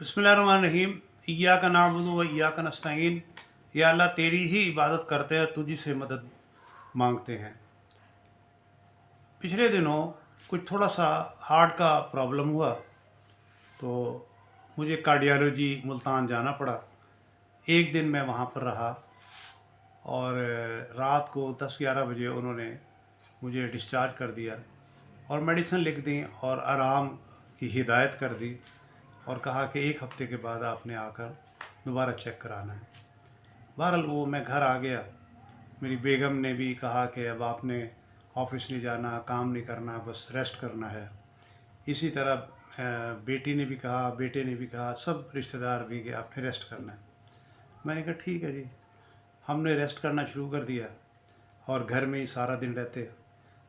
बिस्मिल्लाहिर्रहमानिर्रहीम। इय्याका नअबुदु व इय्याका नस्तईन। या अल्लाह तेरी ही इबादत करते हैं, तुझी से मदद मांगते हैं। पिछले दिनों कुछ थोड़ा सा हार्ट का प्रॉब्लम हुआ, तो मुझे कार्डियोलॉजी मुल्तान जाना पड़ा। एक दिन मैं वहाँ पर रहा और रात को 10-11 बजे उन्होंने मुझे डिस्चार्ज कर दिया और मेडिसिन लिख दी और आराम की हिदायत कर दी और कहा कि एक हफ़्ते के बाद आपने आकर दोबारा चेक कराना है। बहरहाल वो मैं घर आ गया। मेरी बेगम ने भी कहा कि अब आपने ऑफिस नहीं जाना, काम नहीं करना, बस रेस्ट करना है। इसी तरह बेटी ने भी कहा, बेटे ने भी कहा, सब रिश्तेदार भी कि आपने रेस्ट करना है। मैंने कहा ठीक है जी। हमने रेस्ट करना शुरू कर दिया और घर में ही सारा दिन रहते,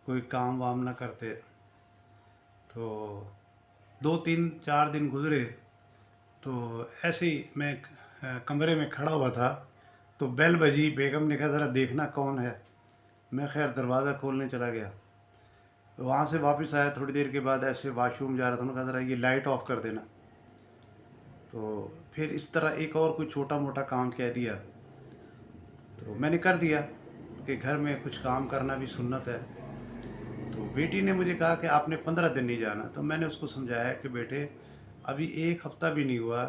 कोई काम वाम ना करते। तो 2-3-4 दिन गुज़रे, तो ऐसे ही मैं कमरे में खड़ा हुआ था तो बेल बजी। बेगम ने कहा ज़रा देखना कौन है। मैं खैर दरवाज़ा खोलने चला गया। वहाँ से वापस आया, थोड़ी देर के बाद ऐसे वाशरूम जा रहा था, उन्होंने कहा ज़रा ये लाइट ऑफ कर देना। तो फिर इस तरह एक और कोई छोटा मोटा काम कह दिया, तो मैंने कर दिया कि घर में कुछ काम करना भी सुन्नत है। तो बेटी ने मुझे कहा कि आपने 15 दिन नहीं जाना। तो मैंने उसको समझाया कि बेटे अभी एक हफ़्ता भी नहीं हुआ,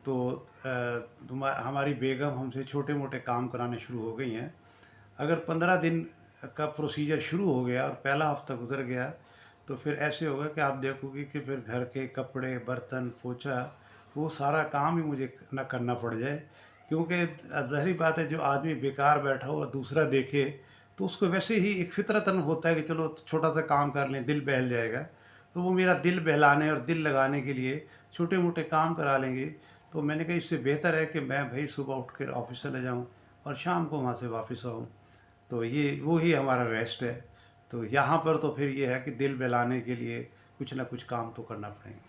तो हमारी बेगम हमसे छोटे मोटे काम कराने शुरू हो गई हैं। अगर 15 दिन का प्रोसीजर शुरू हो गया और पहला हफ़्ता गुजर गया, तो फिर ऐसे होगा कि आप देखोगे कि फिर घर के कपड़े, बर्तन, पोछा, वो सारा काम ही मुझे ना करना पड़ जाए। क्योंकि ज़ाहिर बात है, जो आदमी बेकार बैठा हो और दूसरा देखे, तो उसको वैसे ही एक फ़ितरतन होता है कि चलो छोटा सा काम कर लें, दिल बहल जाएगा। तो वो मेरा दिल बहलाने और दिल लगाने के लिए छोटे मोटे काम करा लेंगे। तो मैंने कहा इससे बेहतर है कि मैं भाई सुबह उठ कर ऑफिस चले जाऊँ और शाम को वहाँ से वापस आऊँ। तो ये वो ही हमारा रेस्ट है। तो यहाँ पर तो फिर ये है कि दिल बहलाने के लिए कुछ ना कुछ काम तो करना पड़ेगा।